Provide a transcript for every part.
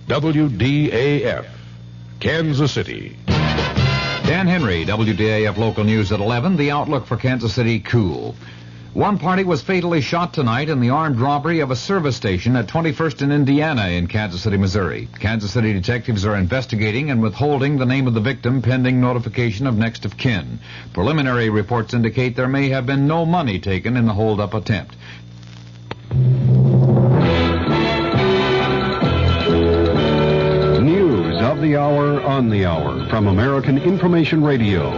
WDAF, Kansas City. Dan Henry, WDAF Local News at 11. The outlook for Kansas City, cool. One party was fatally shot tonight in the armed robbery of a service station at 21st and Indiana in Kansas City, Missouri. Kansas City detectives are investigating and withholding the name of the victim pending notification of next of kin. Preliminary reports indicate there may have been no money taken in the hold-up attempt. News of the hour on the hour from American Information Radio.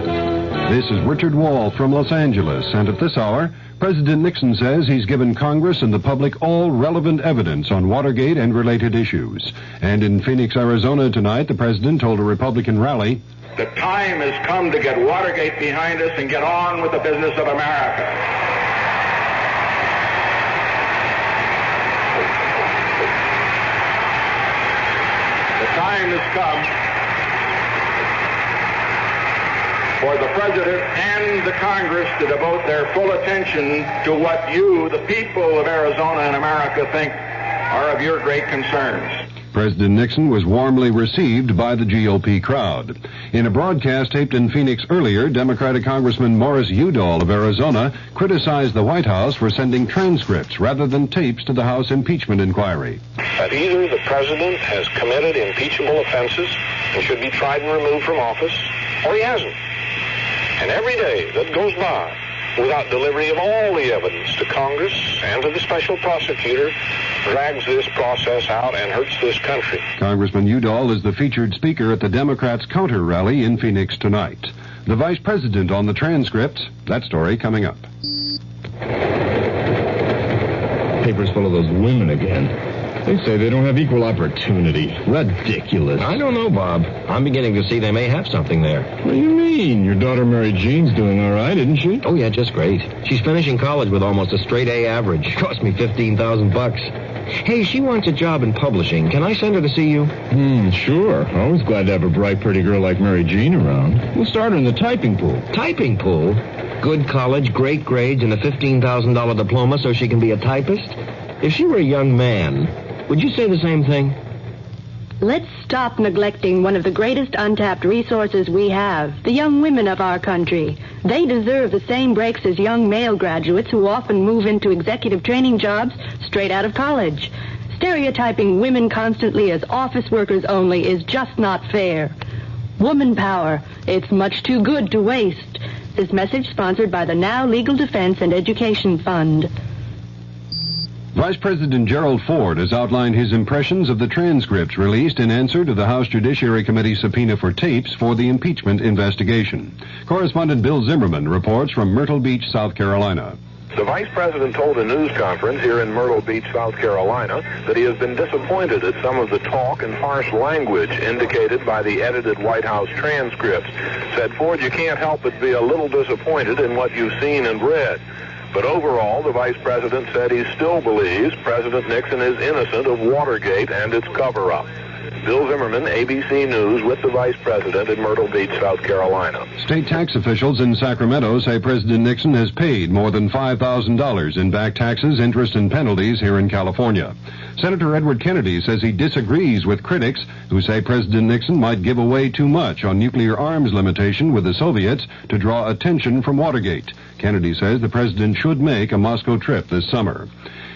This is Richard Wall from Los Angeles, and at this hour, President Nixon says he's given Congress and the public all relevant evidence on Watergate and related issues. And in Phoenix, Arizona tonight, the president told a Republican rally, "The time has come to get Watergate behind us and get on with the business of America." The time has come for the President and the Congress to devote their full attention to what you, the people of Arizona and America, think are of your great concerns. President Nixon was warmly received by the GOP crowd. In a broadcast taped in Phoenix earlier, Democratic Congressman Morris Udall of Arizona criticized the White House for sending transcripts rather than tapes to the House impeachment inquiry. That either the President has committed impeachable offenses and should be tried and removed from office, or he hasn't. And every day that goes by without delivery of all the evidence to Congress and to the special prosecutor drags this process out and hurts this country. Congressman Udall is the featured speaker at the Democrats' counter rally in Phoenix tonight. The vice president on the transcripts, that story coming up. Paper's full of those women again. They say they don't have equal opportunity. Ridiculous. I don't know, Bob. I'm beginning to see they may have something there. What do you mean? Your daughter Mary Jean's doing all right, isn't she? Oh, yeah, just great. She's finishing college with almost a straight A average. Cost me $15,000. Hey, she wants a job in publishing. Can I send her to see you? Sure. Always glad to have a bright, pretty girl like Mary Jean around. We'll start her in the typing pool. Typing pool? Good college, great grades, and a $15,000 diploma so she can be a typist? If she were a young man, would you say the same thing? Let's stop neglecting one of the greatest untapped resources we have, the young women of our country. They deserve the same breaks as young male graduates who often move into executive training jobs straight out of college. Stereotyping women constantly as office workers only is just not fair. Woman power, it's much too good to waste. This message sponsored by the Now Legal Defense and Education Fund. Vice President Gerald Ford has outlined his impressions of the transcripts released in answer to the House Judiciary Committee subpoena for tapes for the impeachment investigation. Correspondent Bill Zimmerman reports from Myrtle Beach, South Carolina. The Vice President told a news conference here in Myrtle Beach, South Carolina, that he has been disappointed at some of the talk and harsh language indicated by the edited White House transcripts. Said Ford, "You can't help but be a little disappointed in what you've seen and read." But overall, the Vice President said he still believes President Nixon is innocent of Watergate and its cover-up. Bill Zimmerman, ABC News, with the Vice President in Myrtle Beach, South Carolina. State tax officials in Sacramento say President Nixon has paid more than $5,000 in back taxes, interest, and penalties here in California. Senator Edward Kennedy says he disagrees with critics who say President Nixon might give away too much on nuclear arms limitation with the Soviets to draw attention from Watergate. Kennedy says the president should make a Moscow trip this summer.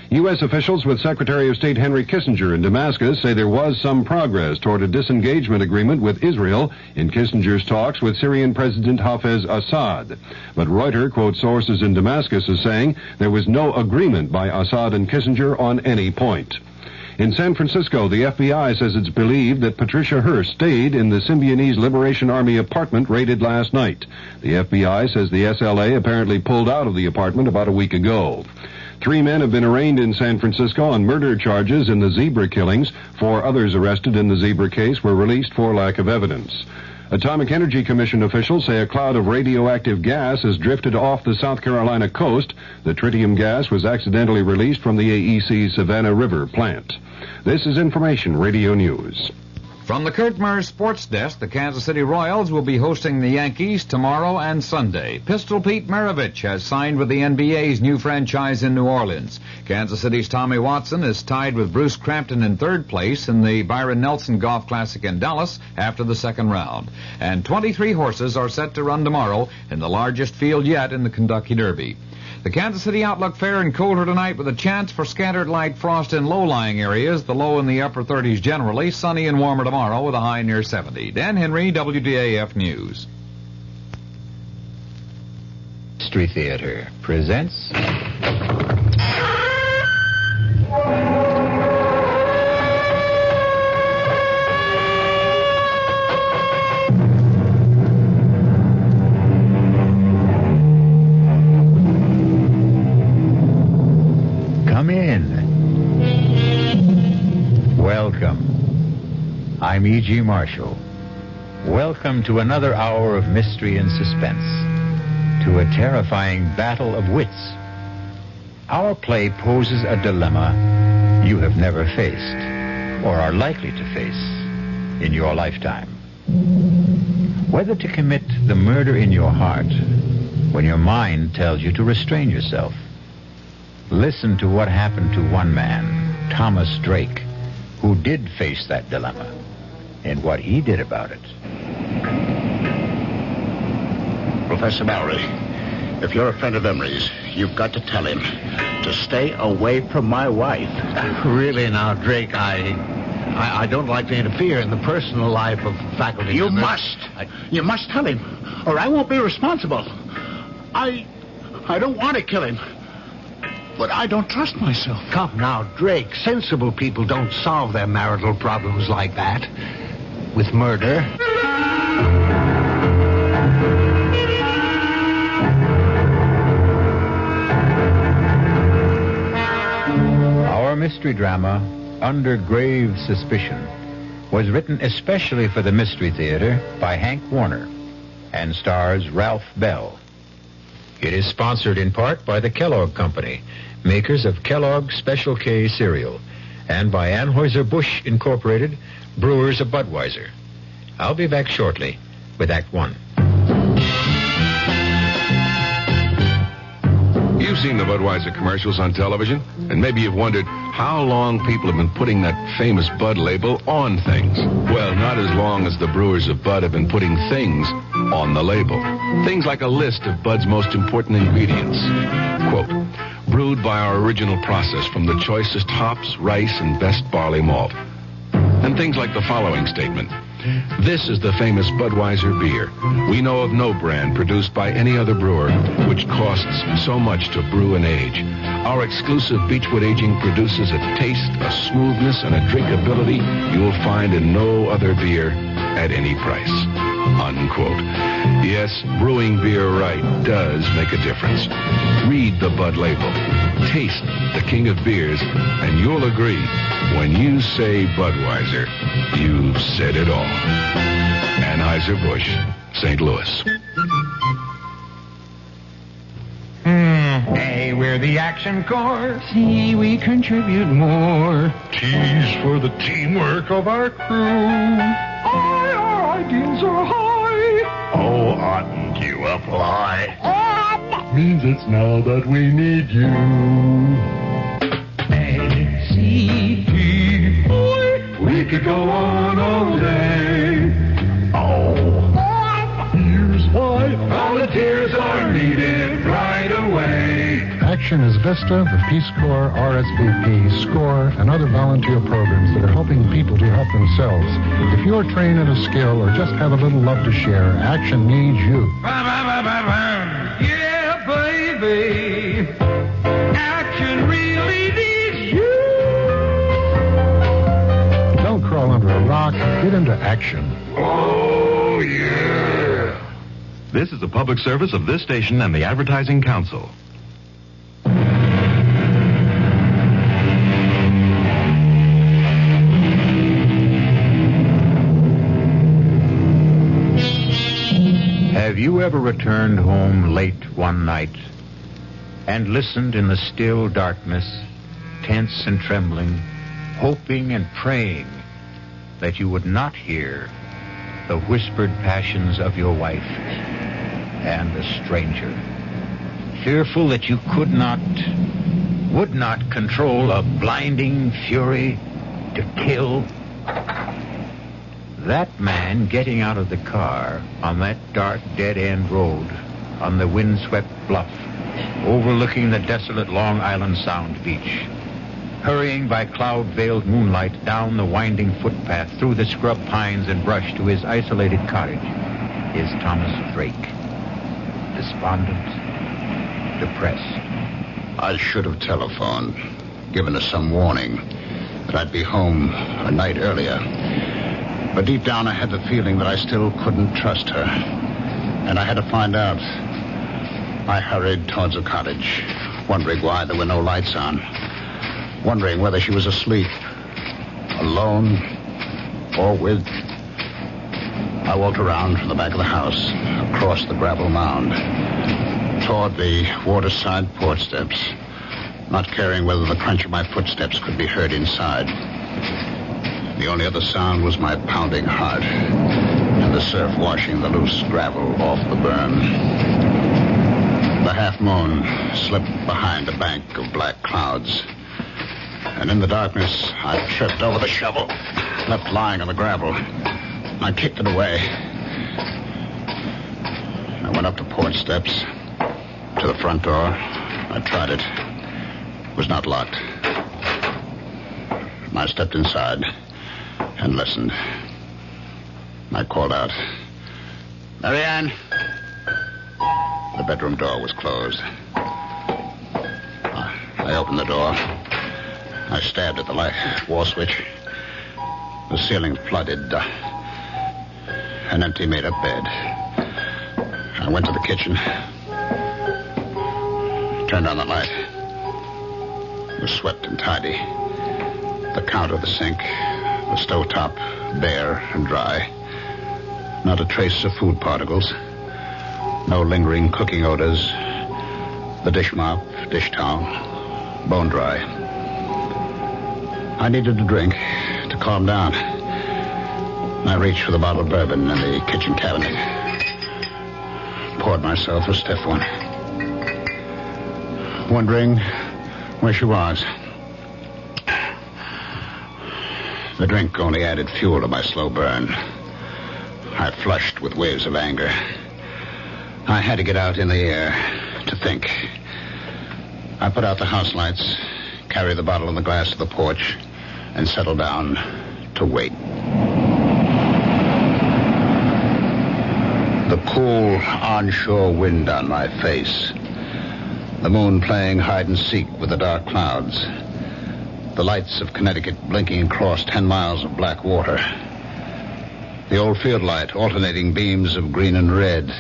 U.S. officials with Secretary of State Henry Kissinger in Damascus say there was some progress toward a disengagement agreement with Israel in Kissinger's talks with Syrian President Hafez Assad. But Reuters quotes sources in Damascus as saying there was no agreement by Assad and Kissinger on any point. In San Francisco, the FBI says it's believed that Patricia Hearst stayed in the Symbionese Liberation Army apartment raided last night. The FBI says the SLA apparently pulled out of the apartment about a week ago. 3 men have been arraigned in San Francisco on murder charges in the zebra killings. 4 others arrested in the zebra case were released for lack of evidence. Atomic Energy Commission officials say a cloud of radioactive gas has drifted off the South Carolina coast. The tritium gas was accidentally released from the AEC Savannah River plant. This is Information Radio News. From the Kurt Murr Sports Desk, the Kansas City Royals will be hosting the Yankees tomorrow and Sunday. Pistol Pete Maravich has signed with the NBA's new franchise in New Orleans. Kansas City's Tommy Watson is tied with Bruce Crampton in third place in the Byron Nelson Golf Classic in Dallas after the second round. And 23 horses are set to run tomorrow in the largest field yet in the Kentucky Derby. The Kansas City outlook fair and colder tonight with a chance for scattered light frost in low-lying areas, the low in the upper 30s generally, sunny and warmer tomorrow with a high near 70. Dan Henry, WDAF News. Mystery Theater presents... Come in. Welcome. I'm E.G. Marshall. Welcome to another hour of mystery and suspense, to a terrifying battle of wits. Our play poses a dilemma you have never faced, or are likely to face in your lifetime. Whether to commit the murder in your heart when your mind tells you to restrain yourself. Listen to what happened to one man, Thomas Drake, who did face that dilemma, and what he did about it. Professor Mallory, if you're a friend of Emery's, you've got to tell him to stay away from my wife. Really now, Drake, I don't like to interfere in the personal life of faculty You members. must. You must tell him, or I won't be responsible. I don't want to kill him. But I don't trust myself. Come now, Drake. Sensible people don't solve their marital problems like that. With murder. Our mystery drama, Under Grave Suspicion, was written especially for the Mystery Theater by Hank Warner and stars Ralph Bell. It is sponsored in part by the Kellogg Company, makers of Kellogg's Special K cereal, and by Anheuser-Busch Incorporated, brewers of Budweiser. I'll be back shortly with Act One. You've seen the Budweiser commercials on television, and maybe you've wondered how long people have been putting that famous Bud label on things. Well, not as long as the brewers of Bud have been putting things on the label. Things like a list of Bud's most important ingredients. Quote, brewed by our original process from the choicest hops, rice, and best barley malt. And things like the following statement. This is the famous Budweiser beer. We know of no brand produced by any other brewer which costs so much to brew and age. Our exclusive Beechwood aging produces a taste, a smoothness, and a drinkability you'll find in no other beer at any price. Unquote. Yes, brewing beer right does make a difference. Read the Bud label. Taste the king of beers, and you'll agree. When you say Budweiser, you've said it all. Anheuser-Busch, St. Louis. A, we're the Action Corps. C, we contribute more. T's for the teamwork of our crew. I, our ideals are high. Oh, oughtn't you apply? Means it's now that we need you. A, C, D, boy. We could go on all day. Oh. Here's why volunteers are needed right away. Action is VISTA, the Peace Corps, RSVP, SCORE, and other volunteer programs that are helping people to help themselves. If you're trained in a skill or just have a little love to share, Action needs you. Yeah, baby. Action really needs you. Don't crawl under a rock. Get into action. Oh, yeah. This is a public service of this station and the Advertising Council. Have you ever returned home late one night and listened in the still darkness, tense and trembling, hoping and praying that you would not hear the whispered passions of your wife and a stranger. Fearful that you would not control a blinding fury to kill. That man getting out of the car on that dark dead-end road on the windswept bluff overlooking the desolate Long Island Sound beach, hurrying by cloud-veiled moonlight down the winding footpath through the scrub pines and brush to his isolated cottage, is Thomas Drake. Despondent, depressed. I should have telephoned, given us some warning that I'd be home a night earlier. But deep down I had the feeling that I still couldn't trust her. And I had to find out. I hurried towards the cottage, wondering why there were no lights on. Wondering whether she was asleep, alone, or with. I walked around from the back of the house, across the gravel mound, toward the waterside porch steps, not caring whether the crunch of my footsteps could be heard inside. The only other sound was my pounding heart and the surf washing the loose gravel off the berm. The half moon slipped behind a bank of black clouds, and in the darkness I tripped over the shovel, left lying on the gravel. I kicked it away. I went up the porch steps to the front door. I tried it. It was not locked. I stepped inside and listened. I called out, "Marianne." The bedroom door was closed. I opened the door. I stabbed at the light wall switch. The ceiling flooded. An empty made-up bed. I went to the kitchen. Turned on the light. It was swept and tidy. The counter, the sink, the stovetop, bare and dry. Not a trace of food particles. No lingering cooking odors. The dish mop, dish towel, bone dry. I needed a drink to calm down. I reached for the bottle of bourbon in the kitchen cabinet. Poured myself a stiff one. Wondering where she was. The drink only added fuel to my slow burn. I flushed with waves of anger. I had to get out in the air to think. I put out the house lights, carried the bottle and the glass to the porch, and settled down to wait. The cool onshore wind on my face. The moon playing hide and seek with the dark clouds. The lights of Connecticut blinking across 10 miles of black water. The old field light alternating beams of green and red.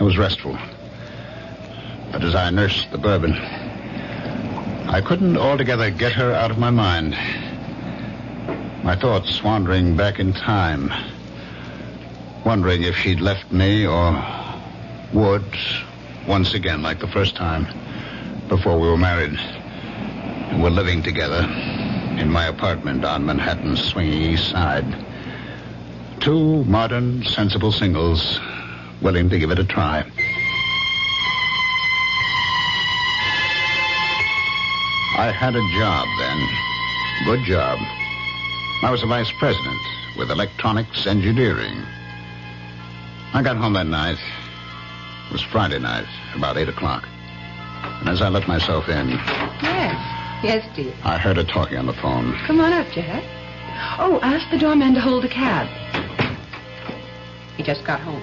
It was restful. But as I nursed the bourbon, I couldn't altogether get her out of my mind. My thoughts wandering back in time, wondering if she'd left me or would, once again like the first time, before we were married and were living together in my apartment on Manhattan's swinging east side. Two modern, sensible singles willing to give it a try. I had a job then. Good job. I was a vice president with electronics engineering. I got home that night. It was Friday night, about 8 o'clock. And as I let myself in... Yes, dear. I heard her talking on the phone. Come on up, Jack. Oh, ask the doorman to hold a cab. He just got home.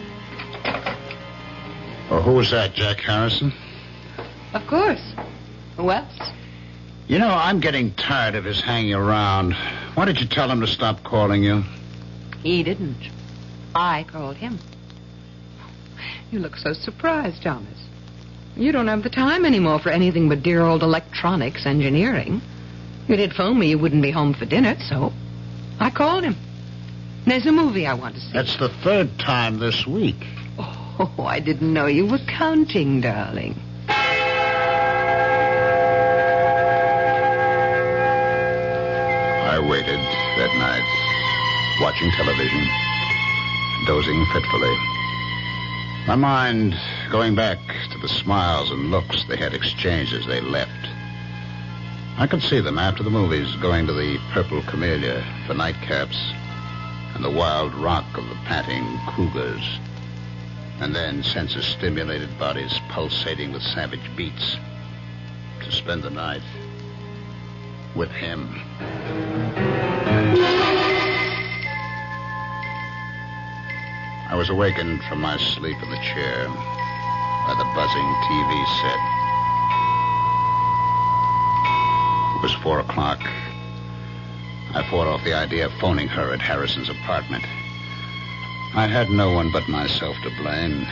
Oh, who was that, Jack Harrison? Of course. Who else? You know, I'm getting tired of his hanging around. Why did you tell him to stop calling you? He didn't. I called him. You look so surprised, Thomas. You don't have the time anymore for anything but dear old electronics engineering. You did phone me you wouldn't be home for dinner, so I called him. There's a movie I want to see. That's the third time this week. Oh, I didn't know you were counting, darling. I waited that night watching television, dozing fitfully. My mind going back to the smiles and looks they had exchanged as they left. I could see them after the movies going to the Purple Camellia for nightcaps and the wild rock of the panting cougars, and then senses-stimulated bodies pulsating with savage beats to spend the night with him. I was awakened from my sleep in the chair by the buzzing TV set. It was 4 o'clock. I fought off the idea of phoning her at Harrison's apartment. I had no one but myself to blame.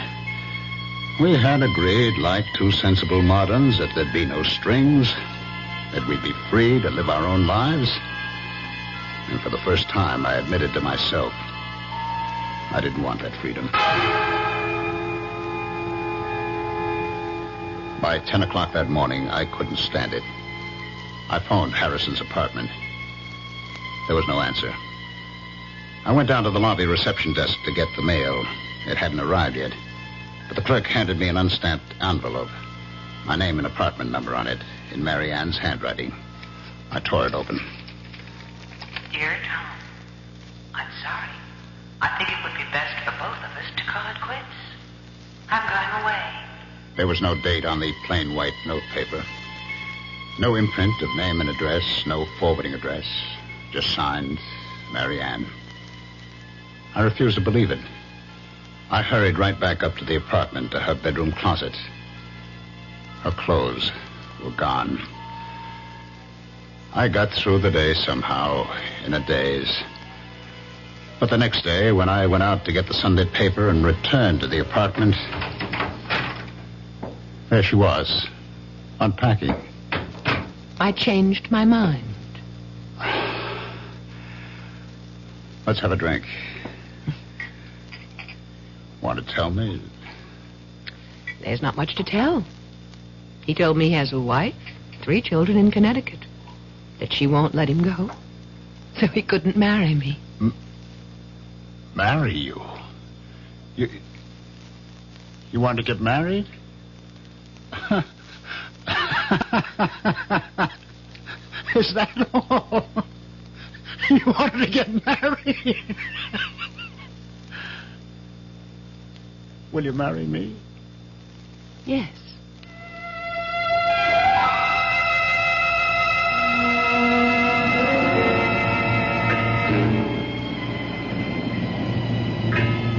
We had agreed, like two sensible moderns, that there'd be no strings, that we'd be free to live our own lives. And for the first time, I admitted to myself I didn't want that freedom. By 10 o'clock that morning, I couldn't stand it. I phoned Harrison's apartment. There was no answer. I went down to the lobby reception desk to get the mail. It hadn't arrived yet. But the clerk handed me an unstamped envelope. My name and apartment number on it, in Mary Ann's handwriting. I tore it open. Dear Tom, I'm sorry. I think it would be best for both of us to call it quits. I'm going away. There was no date on the plain white notepaper. No imprint of name and address, no forwarding address. Just signed, Mary Ann. I refused to believe it. I hurried right back up to the apartment, to her bedroom closet. Her clothes were gone. I got through the day somehow, in a daze. But the next day, when I went out to get the Sunday paper and returned to the apartment, there she was, unpacking. I changed my mind. Let's have a drink. Want to tell me? There's not much to tell. He told me he has a wife, 3 children in Connecticut, that she won't let him go, so he couldn't marry me. Marry you? You want to get married? Is that all? You wanted to get married? Will you marry me? Yes.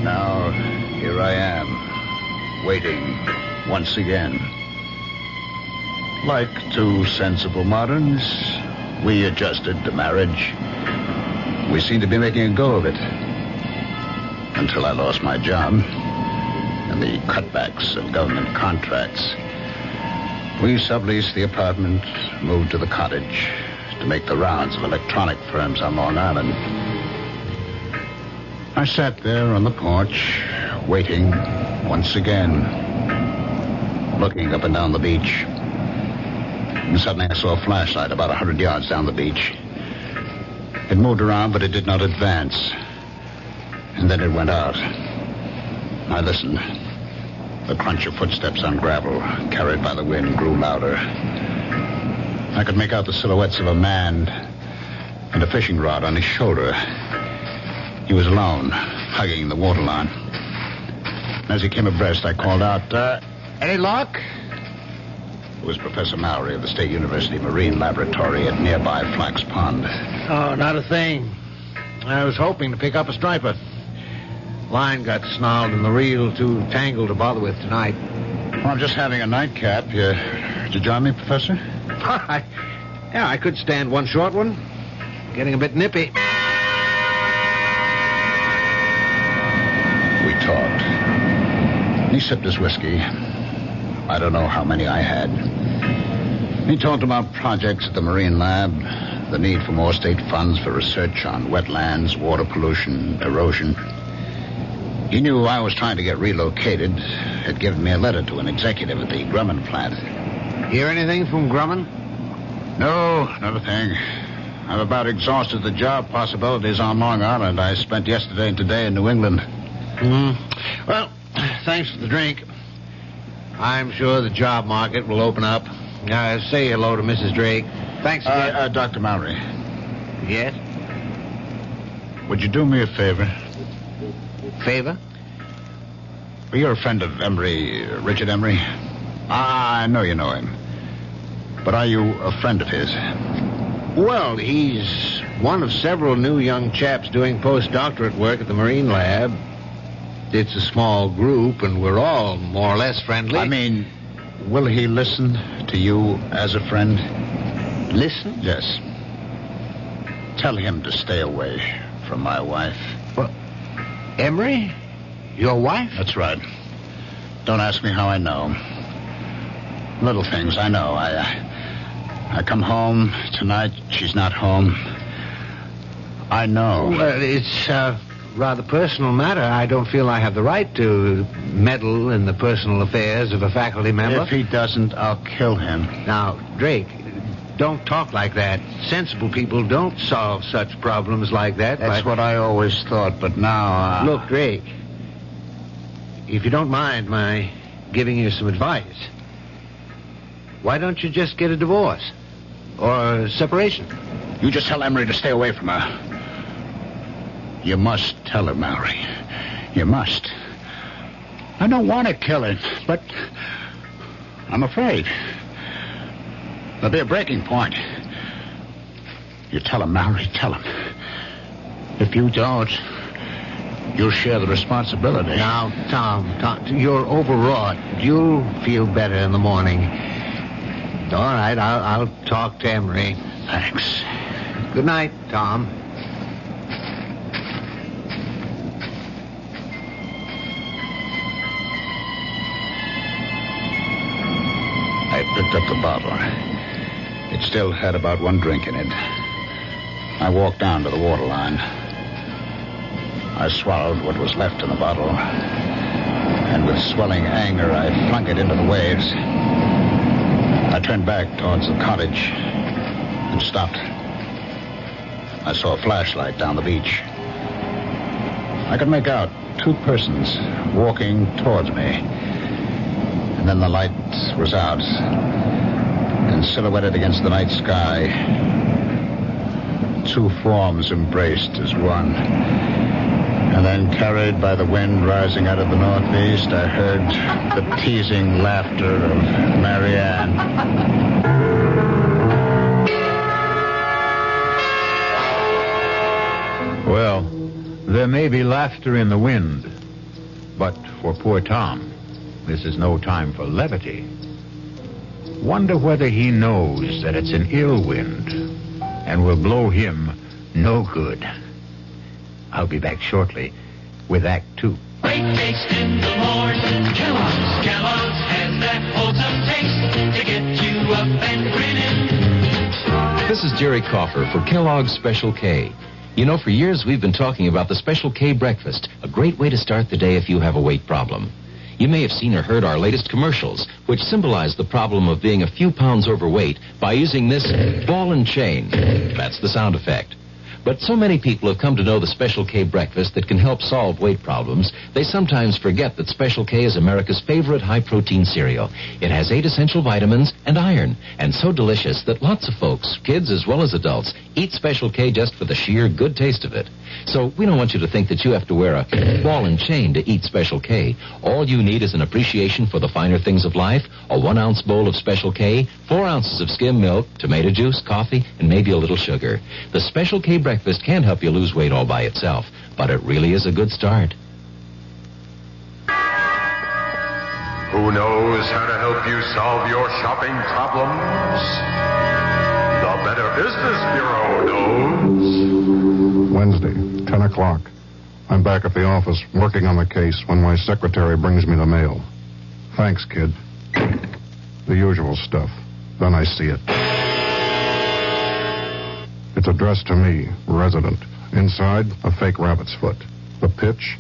Now, here I am, waiting once again. Like two sensible moderns, we adjusted to marriage. We seemed to be making a go of it. Until I lost my job and the cutbacks of government contracts. We subleased the apartment, moved to the cottage to make the rounds of electronic firms on Long Island. I sat there on the porch, waiting once again, looking up and down the beach. And suddenly I saw a flashlight about 100 yards down the beach. It moved around, but it did not advance. And then it went out. I listened. The crunch of footsteps on gravel, carried by the wind, grew louder. I could make out the silhouettes of a man and a fishing rod on his shoulder. He was alone, hugging the waterline. As he came abreast, I called out, any luck? It was Professor Mowry of the State University Marine Laboratory at nearby Flax Pond. Oh, not a thing. I was hoping to pick up a striper. Line got snarled and the reel too tangled to bother with tonight. Well, I'm just having a nightcap. Did you join me, Professor? I could stand one short one. Getting a bit nippy. We talked. He sipped his whiskey. I don't know how many I had. He talked about projects at the Marine Lab, the need for more state funds for research on wetlands, water pollution, erosion. He knew I was trying to get relocated. Had given me a letter to an executive at the Grumman plant. Hear anything from Grumman? No, not a thing. I've about exhausted the job possibilities on Long Island. I spent yesterday and today in New England. Well, thanks for the drink. I'm sure the job market will open up. Say hello to Mrs. Drake. Thanks again. Dr. Mallory. Yes? Would you do me a favor? Favor? Well, you're a friend of Emery, Richard Emery. I know you know him. But are you a friend of his? Well, he's one of several new young chaps doing postdoctorate work at the Marine Lab. It's a small group, and we're all more or less friendly. I mean, will he listen to you as a friend? Listen? Yes. Tell him to stay away from my wife. What? Emery? Your wife? That's right. Don't ask me how I know. Little things, I know. I come home tonight. She's not home. I know. Well, it's a rather personal matter. I don't feel I have the right to meddle in the personal affairs of a faculty member. If he doesn't, I'll kill him. Now, Drake, don't talk like that. Sensible people don't solve such problems like that. That's what I always thought, but now... Look, Drake, if you don't mind my giving you some advice, why don't you just get a divorce? Or a separation? You just tell Emery to stay away from her. You must tell her, Mallory. You must. I don't want to kill him, but I'm afraid. There'll be a breaking point. You tell him, Mallory, tell him. If you don't, you'll share the responsibility. Now, Tom, you're overwrought. You'll feel better in the morning. All right, I'll talk to Emery. Thanks. Good night, Tom. I picked up the bottle. It still had about one drink in it. I walked down to the waterline. I swallowed what was left in the bottle, and with swelling anger, I flung it into the waves. I turned back towards the cottage and stopped. I saw a flashlight down the beach. I could make out two persons walking towards me. And then the light was out, and silhouetted against the night sky, two forms embraced as one. And then, carried by the wind rising out of the northeast, I heard the teasing laughter of Marianne. Well, there may be laughter in the wind, but for poor Tom, this is no time for levity. Wonder whether he knows that it's an ill wind and will blow him no good. I'll be back shortly with Act 2. Breakfast in the morning. Kellogg's has that wholesome taste to get you up and grinning. This is Jerry Coffer for Kellogg's Special K. You know, for years we've been talking about the Special K breakfast, a great way to start the day if you have a weight problem. You may have seen or heard our latest commercials, which symbolize the problem of being a few pounds overweight by using this ball and chain. That's the sound effect. But so many people have come to know the Special K breakfast that can help solve weight problems, they sometimes forget that Special K is America's favorite high-protein cereal. It has 8 essential vitamins and iron, and so delicious that lots of folks, kids as well as adults, eat Special K just for the sheer good taste of it. So we don't want you to think that you have to wear a ball and chain to eat Special K. All you need is an appreciation for the finer things of life, a 1-ounce bowl of Special K, 4 ounces of skim milk, tomato juice, coffee, and maybe a little sugar. The Special K breakfast can help you lose weight all by itself, but it really is a good start. Who knows how to help you solve your shopping problems? The Better Business Bureau knows. Wednesday, 10 o'clock. I'm back at the office working on the case when my secretary brings me the mail. Thanks, kid. The usual stuff. Then I see it. It's addressed to me, resident. Inside, a fake rabbit's foot. The pitch,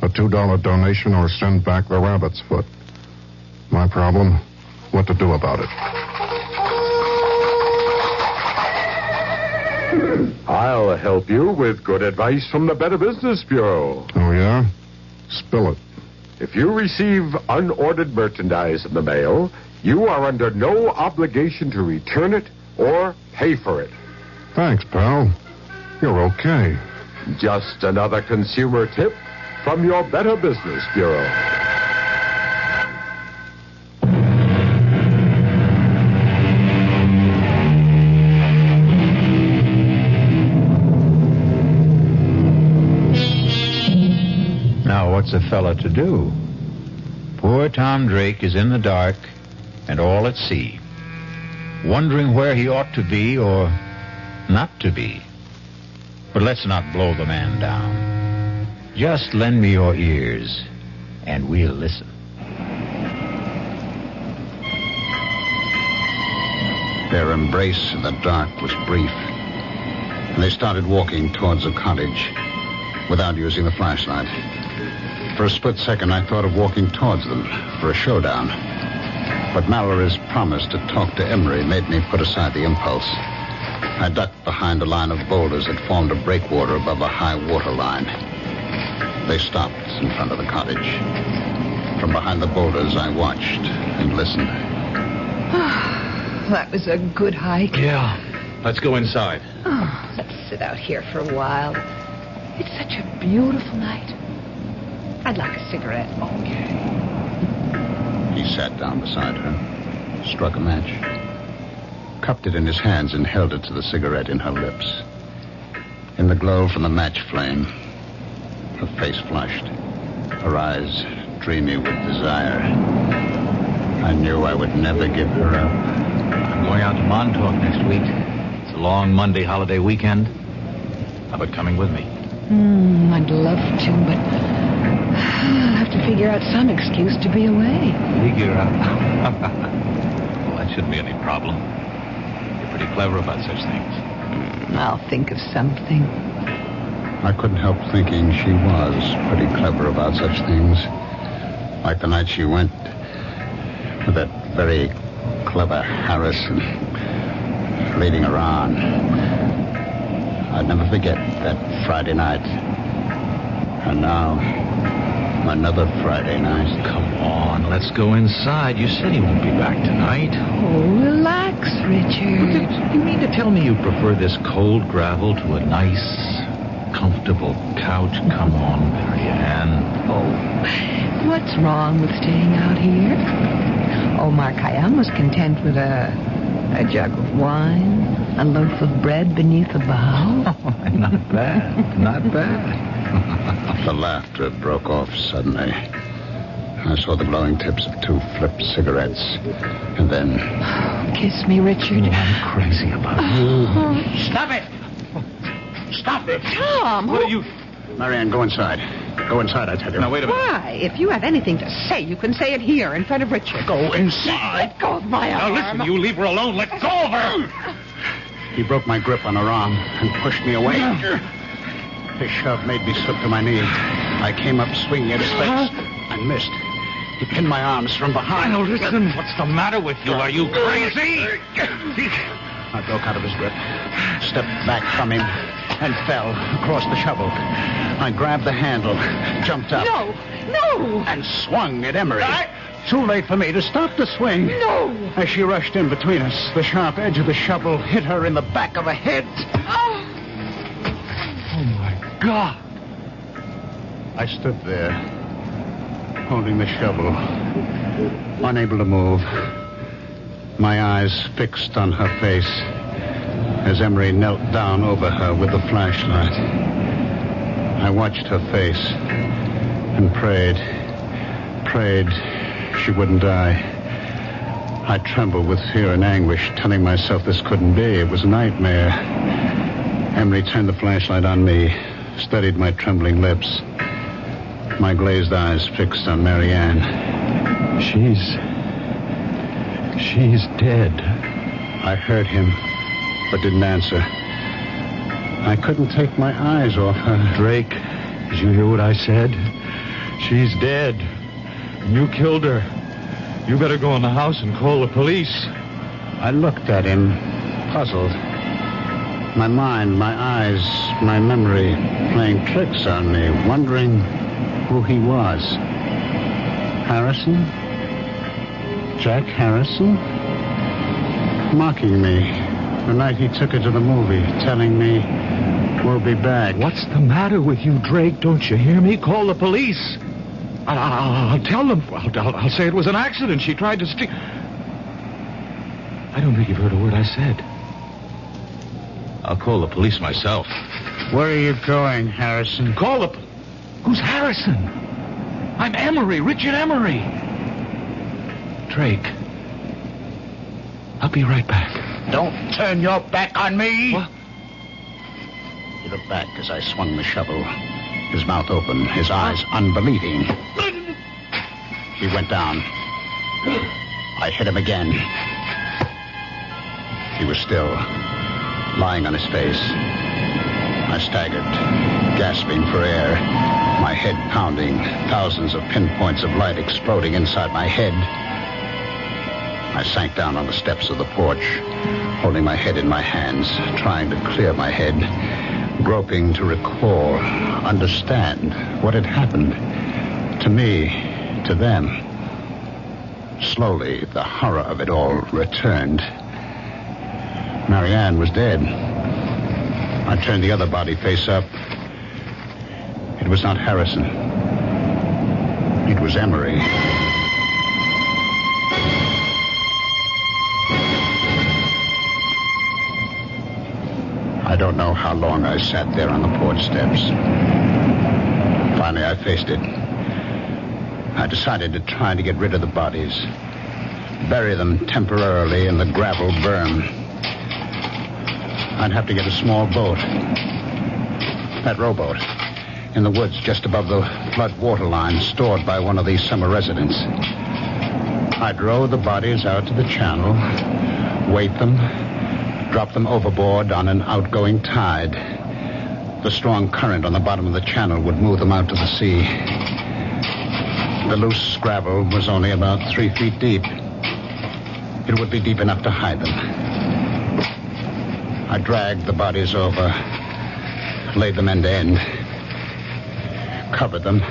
a $2 donation or send back the rabbit's foot. My problem, what to do about it. I'll help you with good advice from the Better Business Bureau. Oh, yeah? Spill it. If you receive unordered merchandise in the mail, you are under no obligation to return it or pay for it. Thanks, pal. You're okay. Just another consumer tip from your Better Business Bureau. Now, what's a fella to do? Poor Tom Drake is in the dark and all at sea, wondering where he ought to be or not to be. But let's not blow the man down. Just lend me your ears, and we'll listen. Their embrace in the dark was brief, and they started walking towards the cottage without using the flashlight. For a split second, I thought of walking towards them for a showdown. But Mallory's promise to talk to Emery made me put aside the impulse. I ducked behind a line of boulders that formed a breakwater above a high water line. They stopped in front of the cottage. From behind the boulders, I watched and listened. That was a good hike. Yeah. Let's go inside. Oh, let's sit out here for a while. It's such a beautiful night. I'd like a cigarette. Okay. He sat down beside her, struck a match, cupped it in his hands and held it to the cigarette in her lips. In the glow from the match flame, her face flushed, her eyes dreamy with desire. I knew I would never give her up. I'm going out to Montauk next week. It's a long Monday holiday weekend. How about coming with me? I'd love to, but I'll have to figure out some excuse to be away. Figure out? Well, that shouldn't be any problem. You're pretty clever about such things. I'll think of something. I couldn't help thinking she was pretty clever about such things. Like the night she went with that very clever Harrison leading her on. I'd never forget that Friday night. And now, another Friday night. Come on, let's go inside. You said he won't be back tonight. Oh, relax, Richard. You mean to tell me you prefer this cold gravel to a nice, comfortable couch? Come on, Marianne. Oh, what's wrong with staying out here? Omar Khayyam was content with a jug of wine, a loaf of bread beneath a bough. Oh, not bad, not bad. The laughter broke off suddenly. I saw the glowing tips of two flipped cigarettes. And then... Kiss me, Richard. I'm crazy about you. Stop it! Stop it! Tom! What are you... Marianne, go inside. Go inside, I tell you. Now, wait a minute. Why? If you have anything to say, you can say it here in front of Richard. Go inside. Let go of my arm. Now, listen, you leave her alone. Let go of her! He broke my grip on her arm and pushed me away. His shove made me slip to my knee. I came up swinging at his face and missed. He pinned my arms from behind. Now, listen, what's the matter with you? Are you crazy? I broke out of his grip, stepped back from him, and fell across the shovel. I grabbed the handle, jumped up. No! And swung at Emery. Too late for me to stop the swing. No! As she rushed in between us, the sharp edge of the shovel hit her in the back of the head. Oh, my God. I stood there, holding the shovel, unable to move, my eyes fixed on her face as Emery knelt down over her with the flashlight. I watched her face and prayed she wouldn't die. I trembled with fear and anguish, telling myself this couldn't be. It was a nightmare. Emery turned the flashlight on me, studied my trembling lips, my glazed eyes fixed on Marianne. She's dead. I heard him, but didn't answer. I couldn't take my eyes off her. Drake, did you hear what I said? She's dead. You killed her. You better go in the house and call the police. I looked at him, puzzled. My mind, my eyes, my memory playing tricks on me, wondering who he was. Harrison? Jack Harrison? Mocking me the night he took her to the movie, telling me we'll be back. What's the matter with you, Drake? Don't you hear me? Call the police. I'll tell them. I'll say it was an accident. She tried to steal. I don't think you've heard a word I said. I'll call the police myself. Where are you going, Harrison? Call the... Who's Harrison? I'm Emery, Richard Emery. Drake. I'll be right back. Don't turn your back on me. What? He looked back as I swung the shovel, his mouth open, his eyes unbelieving. He went down. I hit him again. He was still, lying on his face. I staggered, gasping for air, my head pounding, thousands of pinpoints of light exploding inside my head. I sank down on the steps of the porch, holding my head in my hands, trying to clear my head, groping to recall, understand what had happened to me, to them. Slowly, the horror of it all returned. Marianne was dead. I turned the other body face up. It was not Harrison. It was Emery. I don't know how long I sat there on the porch steps. Finally, I faced it. I decided to try to get rid of the bodies, bury them temporarily in the gravel berm. I'd have to get a small boat, that rowboat, in the woods just above the flood water line stored by one of these summer residents. I'd row the bodies out to the channel, weight them, drop them overboard on an outgoing tide. The strong current on the bottom of the channel would move them out to the sea. The loose gravel was only about 3 feet deep. It would be deep enough to hide them. I dragged the bodies over, laid them end to end, covered them,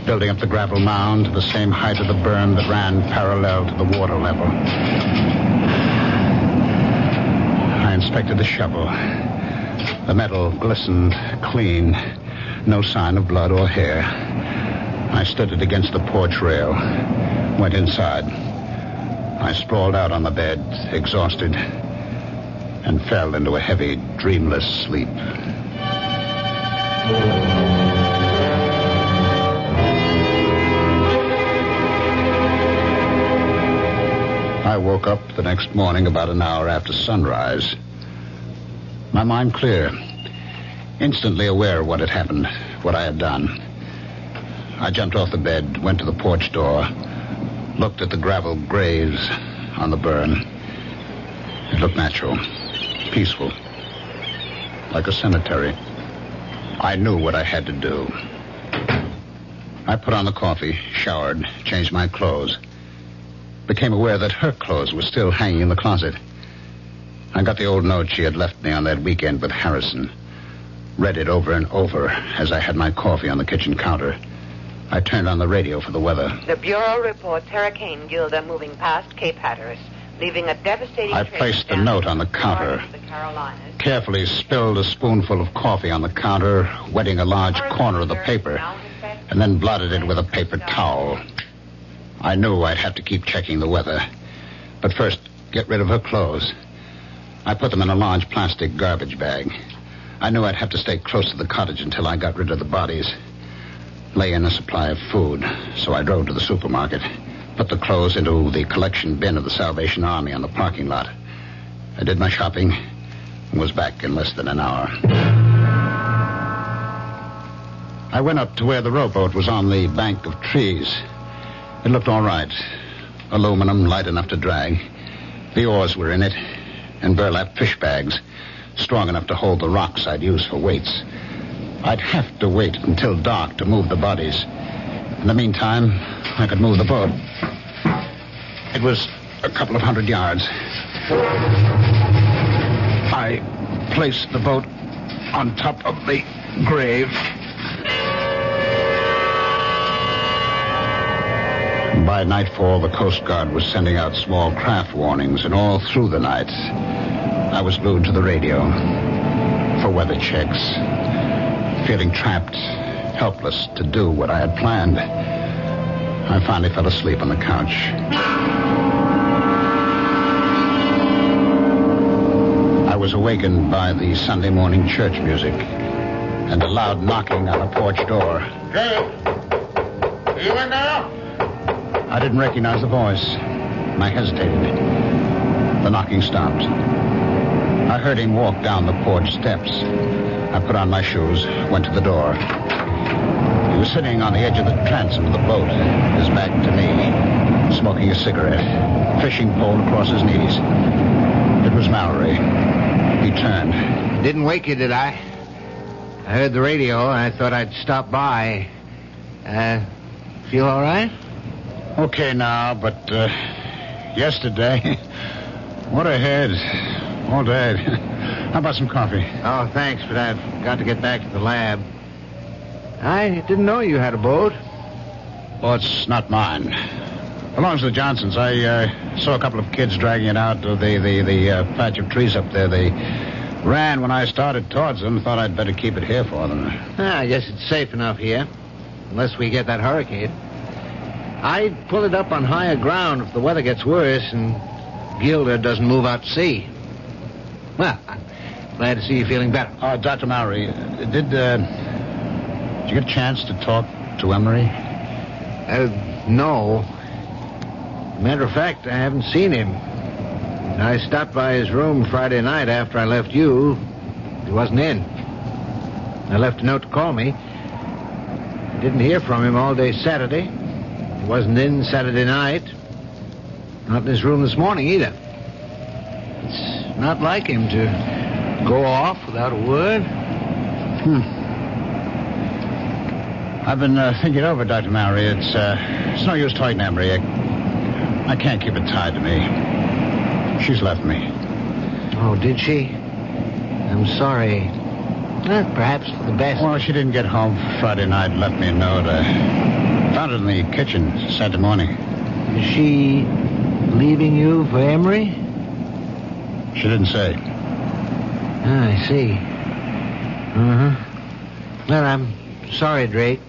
building up the gravel mound to the same height of the berm that ran parallel to the water level. I inspected the shovel. The metal glistened clean, no sign of blood or hair. I stood it against the porch rail, went inside. I sprawled out on the bed, exhausted, and fell into a heavy, dreamless sleep. I woke up the next morning about an hour after sunrise. My mind clear, instantly aware of what had happened, what I had done. I jumped off the bed, went to the porch door, looked at the gravel graves on the burn. It looked natural, peaceful, like a cemetery. I knew what I had to do. I put on the coffee, showered, changed my clothes. Became aware that her clothes were still hanging in the closet. I got the old note she had left me on that weekend with Harrison. Read it over and over as I had my coffee on the kitchen counter. I turned on the radio for the weather. The Bureau reports Hurricane Gilda moving past Cape Hatteras, leaving a devastating... I placed the note on the counter, carefully spilled a spoonful of coffee on the counter, wetting a large corner of the paper, and then blotted it with a paper towel. I knew I'd have to keep checking the weather, but first get rid of her clothes. I put them in a large plastic garbage bag. I knew I'd have to stay close to the cottage until I got rid of the bodies. Lay in a supply of food, so I drove to the supermarket, put the clothes into the collection bin of the Salvation Army on the parking lot. I did my shopping and was back in less than an hour. I went up to where the rowboat was on the bank of trees. It looked all right. Aluminum, light enough to drag. The oars were in it, and burlap fish bags, strong enough to hold the rocks I'd use for weights. I'd have to wait until dark to move the bodies. In the meantime, I could move the boat. It was a couple of 100 yards. I placed the boat on top of the grave. By nightfall, the Coast Guard was sending out small craft warnings, and all through the night, I was glued to the radio for weather checks, feeling trapped, helpless to do what I had planned. I finally fell asleep on the couch. I was awakened by the Sunday morning church music and a loud knocking on the porch door. Hey, you in there? I didn't recognize the voice, and I hesitated. The knocking stopped. I heard him walk down the porch steps. I put on my shoes, went to the door. He was sitting on the edge of the transom of the boat, his back to me, smoking a cigarette, fishing pole across his knees. It was Mallory. He turned. Didn't wake you, did I? I heard the radio, and I thought I'd stop by. Feel all right? Okay now, but yesterday, what a head. All dead. How about some coffee? Oh, thanks, but I've got to get back to the lab. I didn't know you had a boat. Well, it's not mine. Belongs to the Johnsons. I saw a couple of kids dragging it out of the patch of trees up there. They ran when I started towards them. Thought I'd better keep it here for them. I guess it's safe enough here, unless we get that hurricane. I'd pull it up on higher ground if the weather gets worse and Gilda doesn't move out to sea. Well, I'm glad to see you feeling better. Dr. Mallory, did you get a chance to talk to Emery? No. Matter of fact, I haven't seen him. I stopped by his room Friday night after I left you. He wasn't in. I left a note to call me. I didn't hear from him all day Saturday. He wasn't in Saturday night. Not in his room this morning either. It's not like him to go off without a word. I've been thinking over, Dr. Mallory. It's no use talking to Emery. I can't keep it tied to me. She's left me. Oh, did she? I'm sorry. Perhaps for the best. Well, she didn't get home Friday night. Left me a note. Found it in the kitchen Saturday morning. Is she leaving you for Emery? She didn't say. I see. Well, I'm sorry, Drake.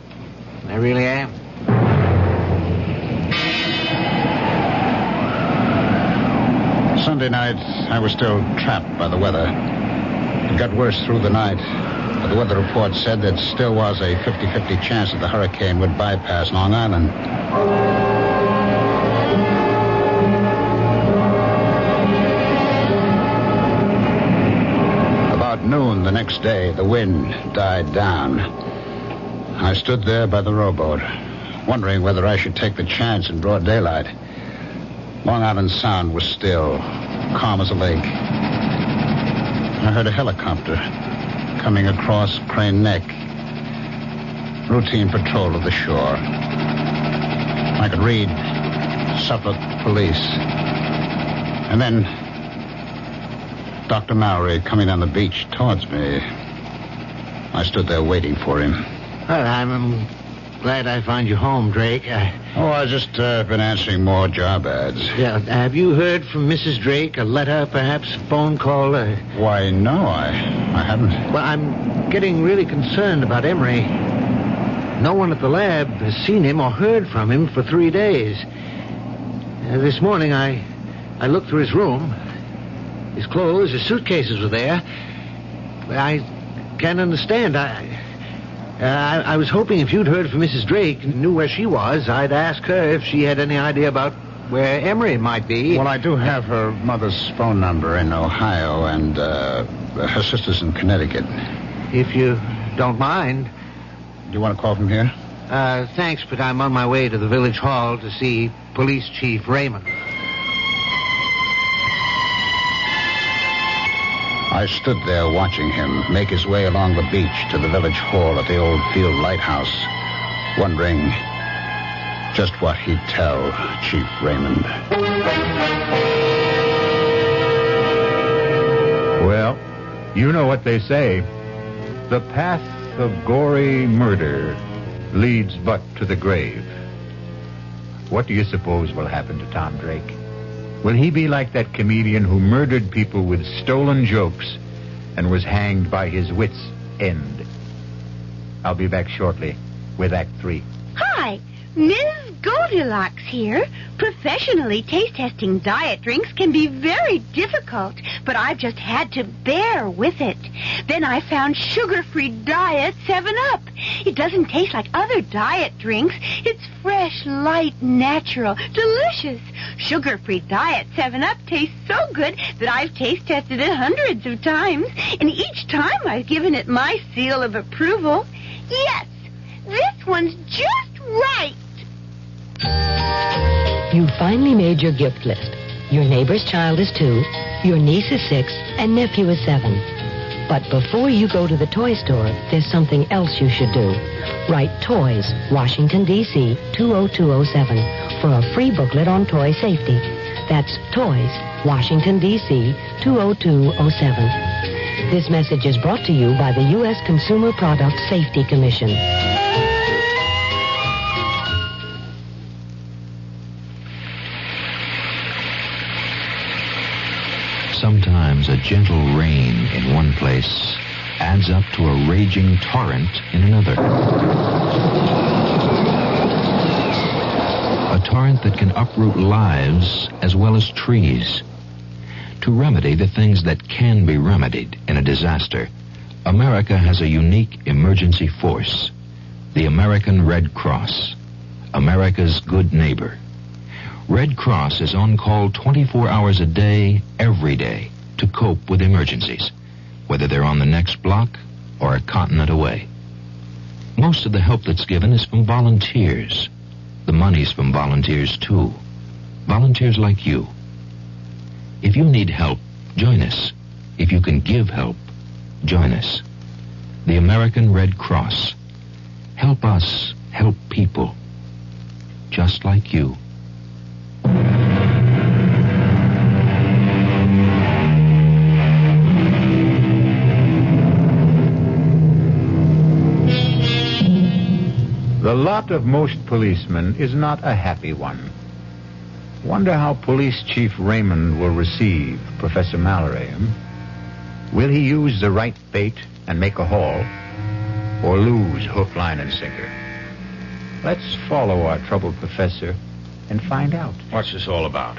I really am. Sunday night, I was still trapped by the weather. It got worse through the night. But the weather report said there still was a 50-50 chance that the hurricane would bypass Long Island. About noon the next day, the wind died down. I stood there by the rowboat, wondering whether I should take the chance in broad daylight. Long Island Sound was still, calm as a lake. I heard a helicopter coming across Crane Neck. Routine patrol of the shore. I could read Suffolk Police. And then Dr. Mallory coming down the beach towards me. I stood there waiting for him. Well, I'm glad I found you home, Drake. I just been answering more job ads. Yeah, have you heard from Mrs. Drake? A letter, perhaps? A phone call? Why, no, I haven't. Well, I'm getting really concerned about Emery. No one at the lab has seen him or heard from him for 3 days. This morning, I looked through his room. His clothes, his suitcases were there. I can't understand. I was hoping if you'd heard from Mrs. Drake and knew where she was, I'd ask her if she had any idea about where Emery might be. Well, I do have her mother's phone number in Ohio and her sister's in Connecticut. If you don't mind. Do you want to call from here? Thanks, but I'm on my way to the village hall to see Police Chief Raymond. I stood there watching him make his way along the beach to the village hall at the old field lighthouse, wondering just what he'd tell Chief Raymond. Well, You know what they say. The path of gory murder leads but to the grave. What do you suppose will happen to Tom Drake? Will he be like that comedian who murdered people with stolen jokes and was hanged by his wits' end? I'll be back shortly with Act 3. Hi, Ms. Goldilocks here. Professionally taste-testing diet drinks can be very difficult, but I've just had to bear with it. Then I found sugar-free Diet 7-Up. It doesn't taste like other diet drinks. It's fresh, light, natural, delicious. Sugar-free Diet 7-Up tastes so good that I've taste-tested it hundreds of times, and each time I've given it my seal of approval. Yes, this one's just right. You've finally made your gift list. Your neighbor's child is 2, your niece is 6, and nephew is 7. But before you go to the toy store, there's something else you should do. Write Toys, Washington, D.C., 20207 for a free booklet on toy safety. That's Toys, Washington, D.C., 20207. This message is brought to you by the U.S. Consumer Product Safety Commission. Sometimes a gentle rain in one place adds up to a raging torrent in another. A torrent that can uproot lives as well as trees. To remedy the things that can be remedied in a disaster, America has a unique emergency force, the American Red Cross, America's good neighbor. Red Cross is on call 24 hours a day, every day, to cope with emergencies, whether they're on the next block or a continent away. Most of the help that's given is from volunteers. The money's from volunteers, too. Volunteers like you. If you need help, join us. If you can give help, join us. The American Red Cross. Help us help people. Just like you. The lot of most policemen is not a happy one. Wonder how Police Chief Raymond will receive Professor Mallory. Will he use the right bait and make a haul, or lose hook, line, and sinker? Let's follow our troubled professor and find out. What's this all about?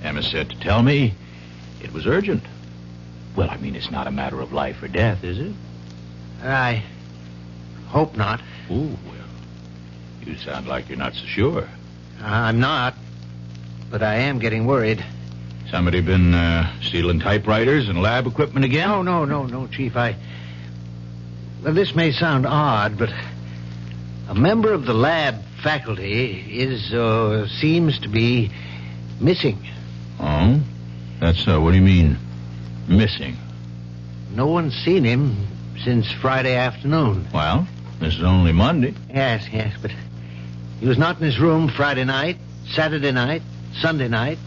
Emma said to tell me it was urgent. Well, I mean, it's not a matter of life or death, is it? I hope not. Ooh, well, you sound like you're not so sure. I'm not, but I am getting worried. Somebody been stealing typewriters and lab equipment again? No, Chief. Well, this may sound odd, but a member of the lab faculty seems to be missing. Oh? That's so. What do you mean, missing? No one's seen him since Friday afternoon. Well, this is only Monday. Yes, but he was not in his room Friday night, Saturday night, Sunday night.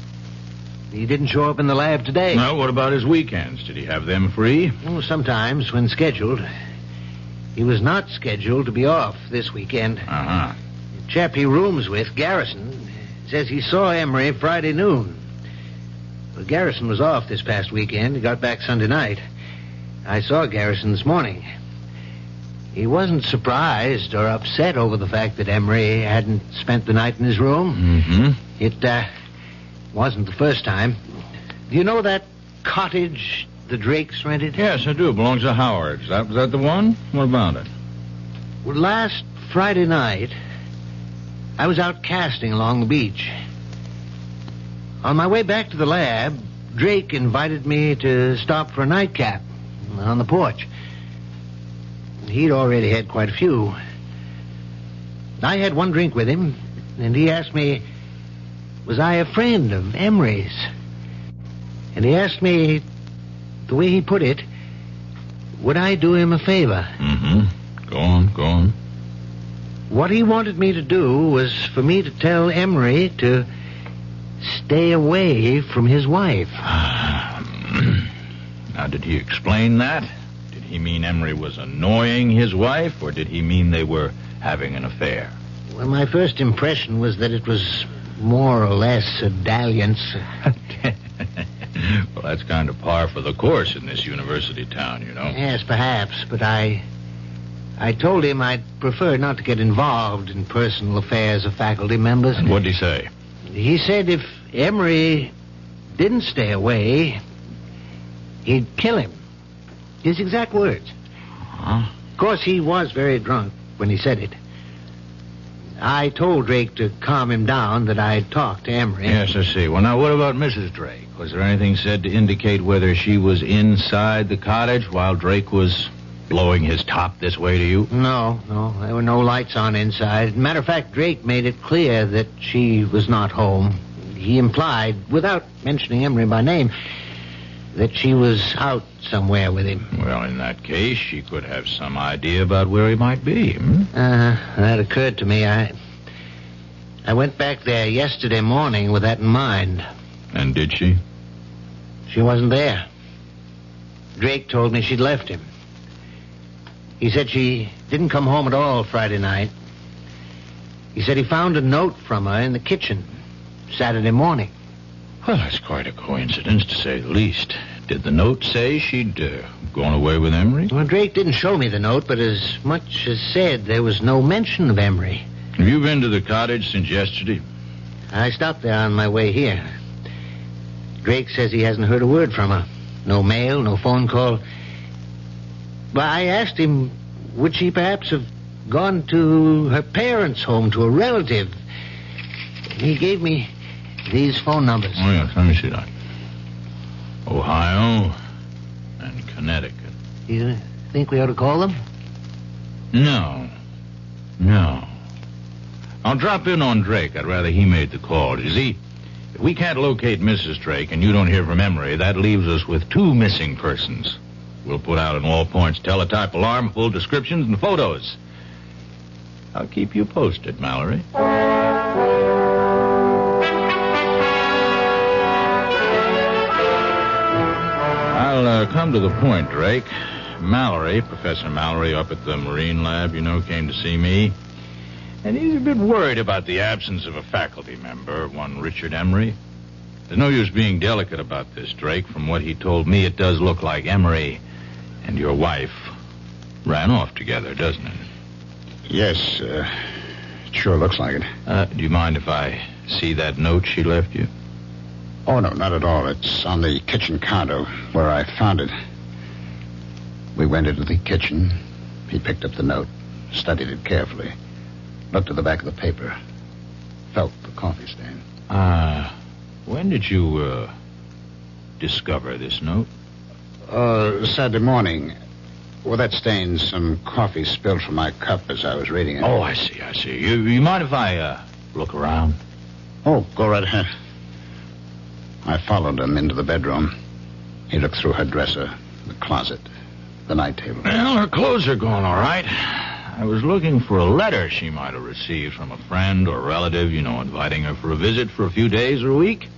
He didn't show up in the lab today. Well, what about his weekends? Did he have them free? Oh, sometimes, when scheduled. He was not scheduled to be off this weekend. Uh-huh. The chap he rooms with, Garrison, says he saw Emery Friday noon. Well, Garrison was off this past weekend. He got back Sunday night. I saw Garrison this morning. He wasn't surprised or upset over the fact that Emery hadn't spent the night in his room. Mm-hmm. It wasn't the first time. Do you know that cottage the Drakes rented? Yes, I do. It belongs to Howard. Is that the one? What about it? Well, last Friday night, I was out casting along the beach. On my way back to the lab, Drake invited me to stop for a nightcap on the porch. He'd already had quite a few. I had one drink with him, and he asked me, was I a friend of Emery's? And he asked me, the way he put it, would I do him a favor? Mm-hmm. Go on. What he wanted me to do was for me to tell Emery to stay away from his wife. Now, Now, did he explain that? Did he mean Emery was annoying his wife, or did he mean they were having an affair? Well, my first impression was that it was more or less a dalliance. Well, that's kind of par for the course in this university town, you know. Yes, perhaps, but I told him I'd prefer not to get involved in personal affairs of faculty members. And what'd he say? He said if Emery didn't stay away, he'd kill him. His exact words. Huh? Of course, he was very drunk when he said it. I told Drake to calm him down, that I'd talked to Emery. Yes, I see. Well, now, what about Mrs. Drake? Was there anything said to indicate whether she was inside the cottage while Drake was blowing his top this way to you? No. There were no lights on inside. Matter of fact, Drake made it clear that she was not home. He implied, without mentioning Emery by name, that she was out somewhere with him. Well, in that case, she could have some idea about where he might be. That occurred to me. I went back there yesterday morning with that in mind. And did she? She wasn't there. Drake told me she'd left him. He said she didn't come home at all Friday night. He said he found a note from her in the kitchen Saturday morning. Well, that's quite a coincidence, to say the least. Did the note say she'd gone away with Emery? Well, Drake didn't show me the note, but as much as said there was no mention of Emery. Have you been to the cottage since yesterday? I stopped there on my way here. Drake says he hasn't heard a word from her. No mail, no phone call. But I asked him, would she perhaps have gone to her parents' home, to a relative? He gave me these phone numbers. Oh, yes, let me see that. Ohio and Connecticut. You think we ought to call them? No. I'll drop in on Drake. I'd rather he made the call. You see, if we can't locate Mrs. Drake and you don't hear from Emery, that leaves us with 2 missing persons. We'll put out an all-points teletype alarm, full descriptions and photos. I'll keep you posted, Mallory. I'll come to the point, Drake. Mallory, Professor Mallory up at the Marine Lab, came to see me. And he's a bit worried about the absence of a faculty member, one Richard Emery. There's no use being delicate about this, Drake. From what he told me, it does look like Emery and your wife ran off together, doesn't it? Yes, it sure looks like it. Do you mind if I see that note she left you? Oh, no, not at all. It's on the kitchen counter where I found it. We went into the kitchen. He picked up the note, studied it carefully, looked at the back of the paper, felt the coffee stain. When did you, discover this note? Saturday morning. Well, that stain's some coffee spilled from my cup as I was reading it. Oh, I see. You mind if I, look around? Oh, go right ahead. I followed him into the bedroom. He looked through her dresser, the closet, the night table. Well, her clothes are gone, all right. I was looking for a letter she might have received from a friend or relative, inviting her for a visit for a few days or a week.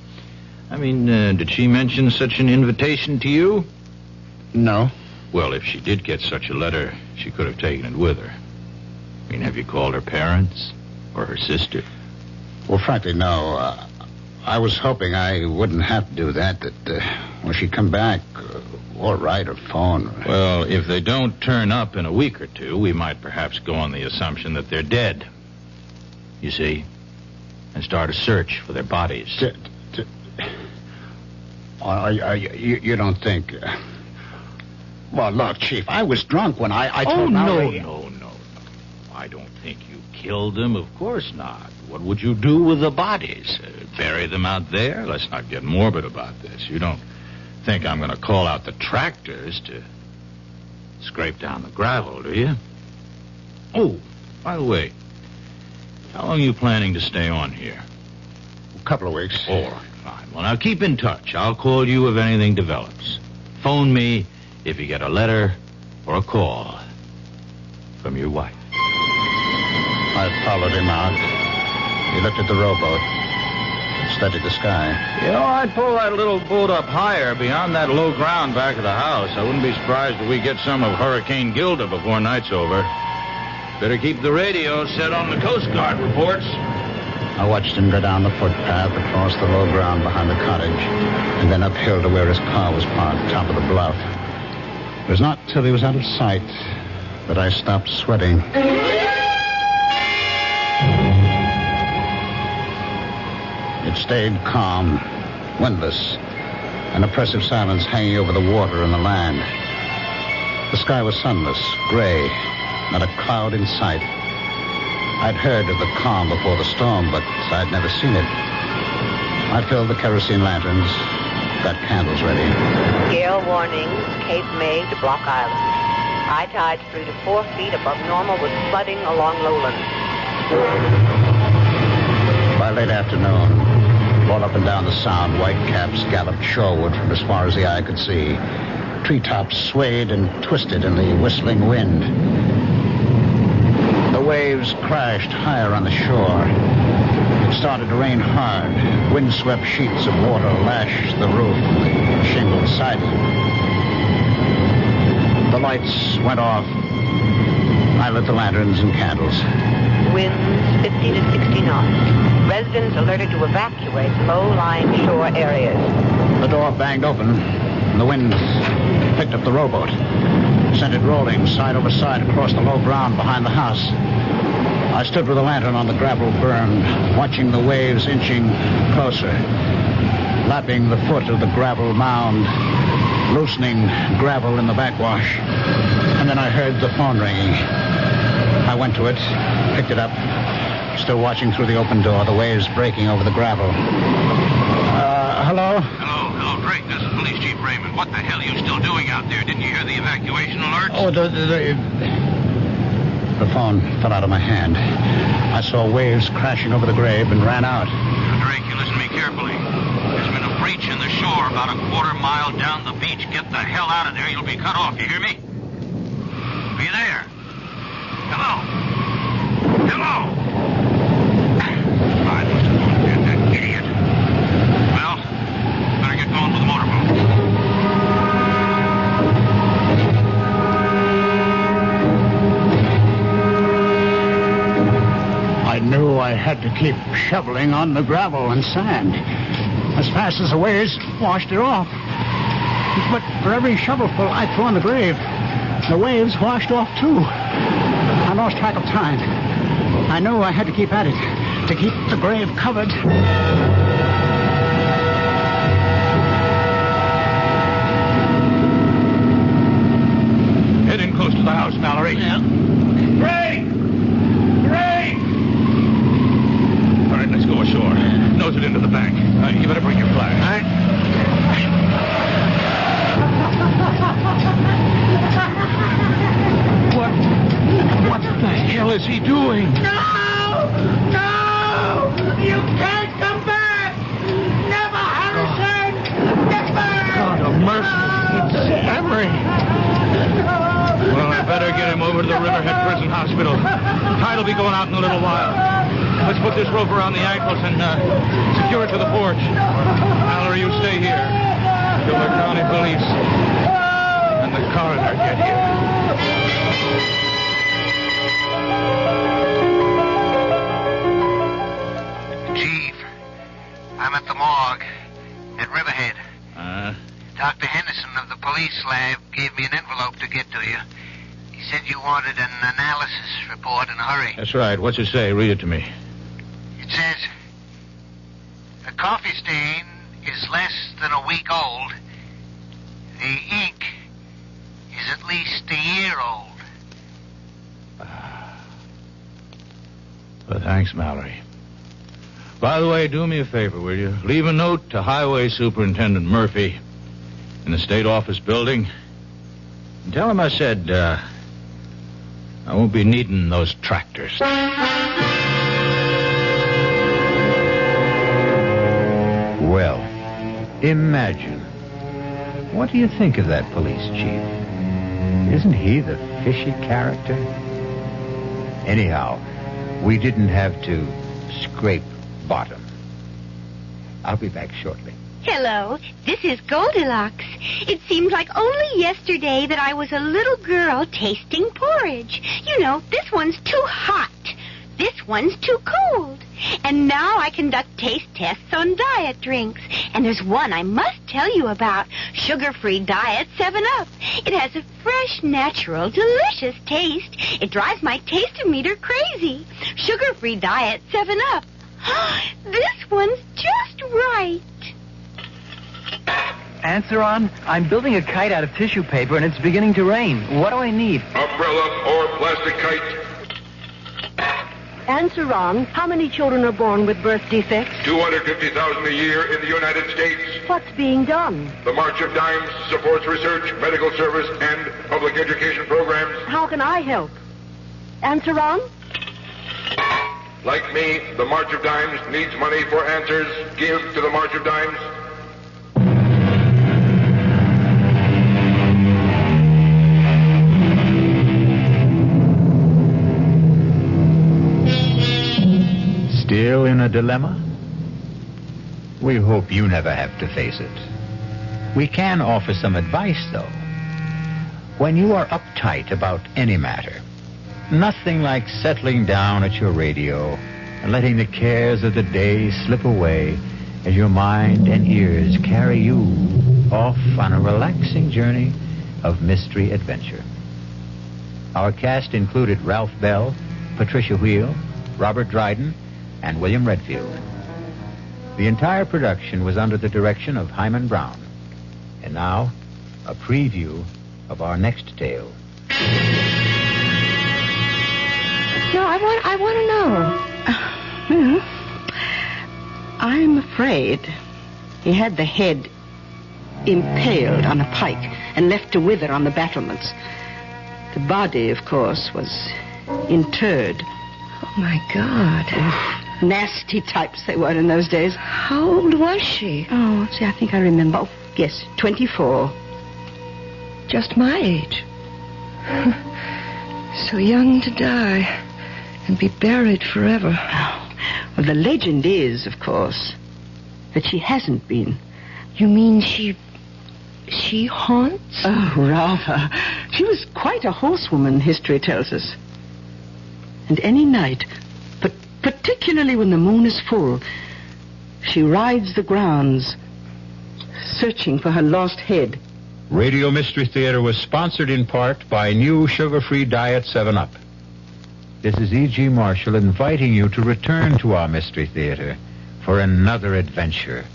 I mean, did she mention such an invitation to you? No. Well, if she did get such a letter, she could have taken it with her. I mean, have you called her parents or her sister? Well, frankly, no. I was hoping I wouldn't have to do that when she'd come back, or write or phone. Well, if they don't turn up in a week or two, we might perhaps go on the assumption that they're dead. You see? And start a search for their bodies. You don't think... Well, look, Chief, I was drunk when I told Mallory... No. I don't think you killed them. Of course not. What would you do with the bodies? Bury them out there? Let's not get morbid about this. You don't think I'm going to call out the tractors to scrape down the gravel, do you? Oh, by the way, how long are you planning to stay on here? A couple of weeks. All right, fine. Well, now keep in touch. I'll call you if anything develops. Phone me if you get a letter or a call from your wife. I followed him out. He looked at the rowboat, Steady the sky. You know, I'd pull that little boat up higher beyond that low ground back of the house. I wouldn't be surprised if we get some of Hurricane Gilda before night's over. Better keep the radio set on the Coast Guard reports. I watched him go down the footpath across the low ground behind the cottage and then uphill to where his car was parked, top of the bluff. It was not till he was out of sight that I stopped sweating. It stayed calm, windless, an oppressive silence hanging over the water and the land. The sky was sunless, gray, not a cloud in sight. I'd heard of the calm before the storm, but I'd never seen it. I filled the kerosene lanterns, got candles ready. Gale warnings, Cape May to Block Island. High tides 3 to 4 feet above normal with flooding along lowlands. By late afternoon, all up and down the sound, white caps galloped shoreward from as far as the eye could see. Treetops swayed and twisted in the whistling wind. The waves crashed higher on the shore. It started to rain hard. Windswept sheets of water lashed the roof and the shingled siding. The lights went off. I lit the lanterns and candles. Winds 50 to 60 knots. Residents alerted to evacuate low-lying shore areas. The door banged open, and the wind picked up the rowboat, sent it rolling side over side across the low ground behind the house. I stood with a lantern on the gravel berm, watching the waves inching closer, lapping the foot of the gravel mound, loosening gravel in the backwash. And then I heard the phone ringing. I went to it, picked it up, still watching through the open door, the waves breaking over the gravel. Hello? Hello, Drake. This is Police Chief Raymond. What the hell are you still doing out there? Didn't you hear the evacuation alert? Oh, the phone fell out of my hand. I saw waves crashing over the grave and ran out. Drake, you listen to me carefully. There's been a breach in the shore about a quarter-mile down the beach. Get the hell out of there. You'll be cut off. You hear me? Are you there? Hello? Hello? I must have gone to bed, that idiot. Well, better get going with the motorboat. I knew I had to keep shoveling on the gravel and sand as fast as the waves washed it off. But for every shovelful I threw on the grave, the waves washed off too. I lost track of time. I knew I had to keep at it to keep the grave covered. Head in close to the house, Mallory. Yeah. Drake! Drake! All right, let's go ashore. Nose it into the bank. You better bring your flash. All right. What the hell is he doing? No! No! You can't come back! Never, Harrison! Never! God of mercy. It's Emery. Well, I better get him over to the Riverhead Prison Hospital. Tide'll be going out in a little while. Let's put this rope around the ankles and secure it to the porch. Mallory, you stay here till the county police and the coroner get here. Chief, I'm at the morgue at Riverhead. Dr. Henderson of the police lab gave me an envelope to get to you. He said you wanted an analysis report in a hurry. That's right. What's it say? Read it to me. It says, the coffee stain is less than a week old. The ink is at least a year old. Well, thanks, Mallory. By the way, do me a favor, will you? Leave a note to Highway Superintendent Murphy in the State Office building. And tell him I said, I won't be needing those tractors. Well, imagine. What do you think of that police chief? Isn't he the fishy character? Anyhow, we didn't have to scrape bottom. I'll be back shortly. Hello, this is Goldilocks. It seems like only yesterday that I was a little girl tasting porridge. You know, this one's too hot. This one's too cold. And now I conduct taste tests on diet drinks. And there's one I must tell you about. Sugar-free Diet 7-Up. It has a fresh, natural, delicious taste. It drives my taste-o-meter crazy. Sugar-free Diet 7-Up. This one's just right. Answer on. I'm building a kite out of tissue paper, and it's beginning to rain. What do I need? Umbrella or plastic kite? Answer on. How many children are born with birth defects? 250,000 a year in the United States. What's being done? The March of Dimes supports research, medical service, and public education programs. How can I help? Answer on. Like me, the March of Dimes needs money for answers. Give to the March of Dimes. Still in a dilemma? We hope you never have to face it. We can offer some advice, though. When you are uptight about any matter, nothing like settling down at your radio and letting the cares of the day slip away as your mind and ears carry you off on a relaxing journey of mystery adventure. Our cast included Ralph Bell, Patricia Wheel, Robert Dryden, and William Redfield. The entire production was under the direction of Hyman Brown. And now, a preview of our next tale. No, I want to know. I'm afraid he had the head impaled on a pike and left to wither on the battlements. The body, of course, was interred. Oh, my God. Nasty types they were in those days. How old was she? Oh, see, I think I remember. Oh, yes, 24. Just my age. So young to die and be buried forever. Well, the legend is, of course, that she hasn't been. You mean she haunts? Oh, rather. She was quite a horsewoman, history tells us. And any night, but particularly when the moon is full, she rides the grounds, searching for her lost head. Radio Mystery Theater was sponsored in part by new sugar-free Diet 7-Up. This is E.G. Marshall inviting you to return to our Mystery Theater for another adventure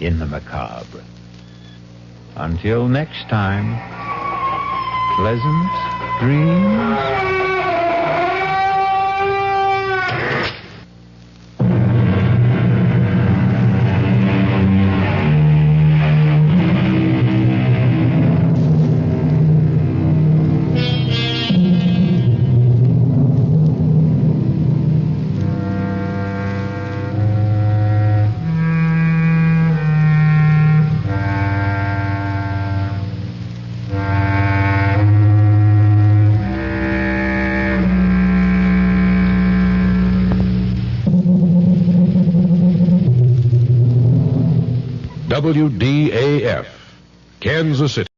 in the macabre. Until next time, pleasant dreams. WDAF, Kansas City.